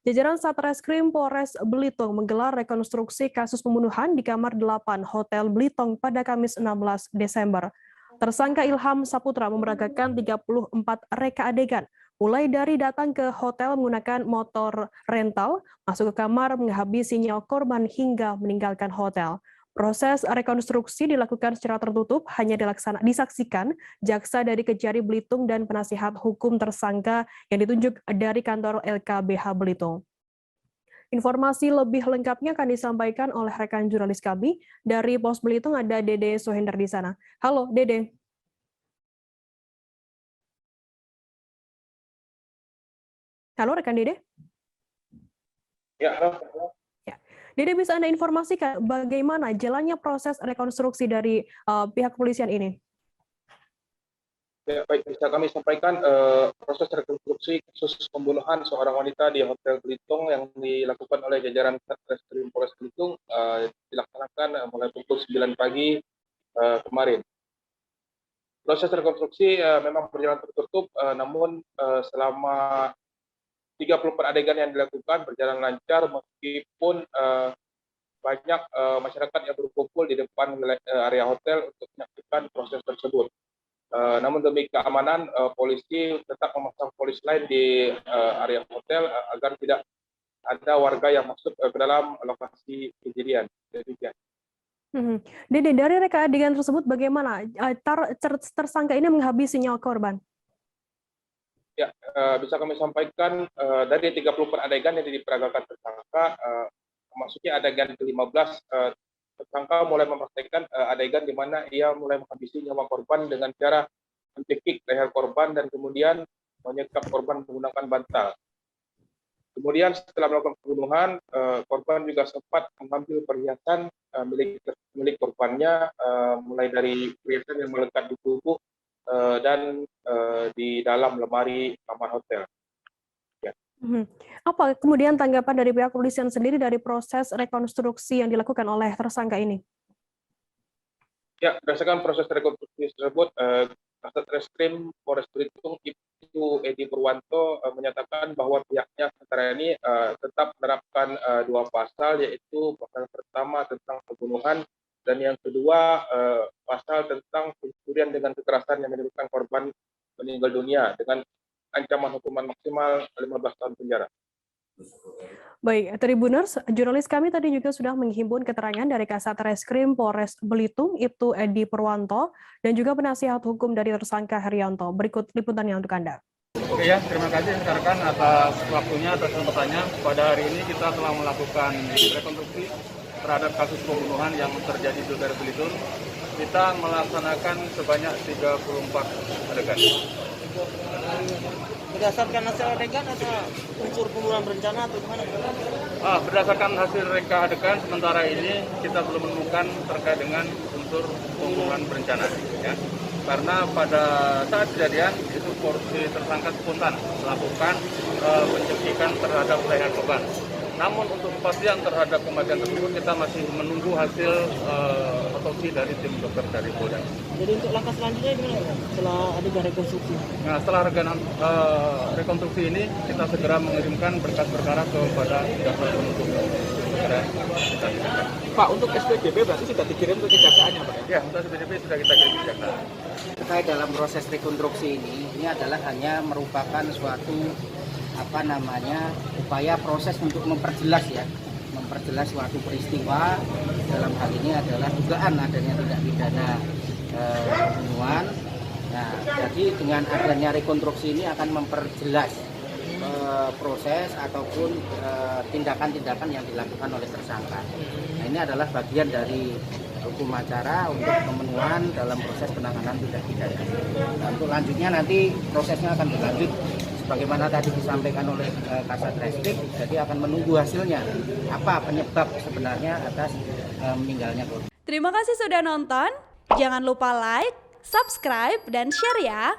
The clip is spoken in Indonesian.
Jajaran Satreskrim Polres Belitung menggelar rekonstruksi kasus pembunuhan di kamar 8 Hotel Belitung pada Kamis 16 Desember. Tersangka Ilham Saputra memeragakan 34 reka adegan, mulai dari datang ke hotel menggunakan motor rental, masuk ke kamar, menghabisi nyawa korban hingga meninggalkan hotel. Proses rekonstruksi dilakukan secara tertutup, hanya disaksikan jaksa dari Kejari Belitung dan penasihat hukum tersangka yang ditunjuk dari kantor LKBH Belitung. Informasi lebih lengkapnya akan disampaikan oleh rekan jurnalis kami dari Pos Belitung, ada Dede Sohender di sana. Halo Dede. Halo rekan Dede. Ya, halo. Ya. Dede, bisa Anda informasikan bagaimana jalannya proses rekonstruksi dari pihak kepolisian ini? Ya, baik, bisa kami sampaikan proses rekonstruksi kasus pembunuhan seorang wanita di Hotel Belitung yang dilakukan oleh jajaran Satreskrim Polres Belitung dilaksanakan mulai pukul 9 pagi kemarin. Proses rekonstruksi memang berjalan tertutup, namun selama 34 adegan yang dilakukan berjalan lancar meskipun banyak masyarakat yang berkumpul di depan area hotel untuk menyaksikan proses tersebut. Namun demi keamanan, polisi tetap memasang polis lain di area hotel agar tidak ada warga yang masuk ke dalam lokasi kejadian. Demikian. Dede, dari reka adegan tersebut bagaimana tersangka ini menghabisi nyawa korban? Ya, bisa kami sampaikan dari 34 adegan yang diperagakan tersangka, maksudnya adegan ke-15, tersangka mulai mempraktekkan adegan di mana ia mulai menghabisi nyawa korban dengan cara mencekik leher korban dan kemudian menyekap korban menggunakan bantal. Kemudian setelah melakukan pembunuhan, korban juga sempat mengambil perhiasan milik korbannya, mulai dari perhiasan yang melekat di tubuh dan di dalam lemari kamar hotel. Ya. Apa kemudian tanggapan dari pihak kepolisian sendiri dari proses rekonstruksi yang dilakukan oleh tersangka ini? Ya, berdasarkan proses rekonstruksi tersebut, Satreskrim Polres Belitung Ibtu Edi Purwanto menyatakan bahwa pihaknya sementara ini tetap menerapkan dua pasal, yaitu pasal pertama tentang pembunuhan dan yang kedua pasal tentang pencurian dengan kekerasan yang menyebabkan korban meninggal dunia dengan ancaman hukuman maksimal 15 tahun penjara. Baik, Tribuners, jurnalis kami tadi juga sudah menghimpun keterangan dari Kasat Reskrim Polres Belitung, Ibtu Edi Purwanto, dan juga penasihat hukum dari tersangka Herianto. Berikut liputannya untuk Anda. Oke ya, terima kasih rekan-rekan atas waktunya, atas kesempatannya. Pada hari ini kita telah melakukan rekonstruksi terhadap kasus pembunuhan yang terjadi di Pilkada Belitung. Kita melaksanakan sebanyak 34 adegan. Berdasarkan hasil adegan atau unsur pembunuhan berencana atau gimana? Berdasarkan hasil reka adegan sementara ini kita belum menemukan terkait dengan unsur pembunuhan berencana. Ya. Karena pada saat kejadian itu porsi tersangka spontan melakukan pencekikan terhadap leher korban. Namun untuk kepastian terhadap kematian tersebut kita masih menunggu hasil otopsi dari tim dokter dari Polda. Jadi untuk langkah selanjutnya gimana setelah adegan rekonstruksi? Nah, setelah rekonstruksi ini kita segera mengirimkan berkas perkara kepada jaksa penuntut. Pak, untuk SPDP berarti sudah dikirim ke kejaksaannya, Pak? Ya, untuk SPDP sudah kita kirim ke jaksa. Terkait dalam proses rekonstruksi ini adalah hanya merupakan suatu upaya proses untuk memperjelas suatu peristiwa. Dalam hal ini adalah dugaan adanya tindak pidana pembunuhan. Nah, jadi dengan adanya rekonstruksi ini akan memperjelas proses ataupun tindakan-tindakan yang dilakukan oleh tersangka. Nah, ini adalah bagian dari hukum acara untuk pemenuhan dalam proses penanganan tindak pidana. Nah, untuk lanjutnya nanti prosesnya akan berlanjut sebagaimana tadi disampaikan oleh Kasat Reskrim, jadi akan menunggu hasilnya apa penyebab sebenarnya atas meninggalnya korban. Terima kasih sudah nonton. Jangan lupa like, subscribe, dan share ya.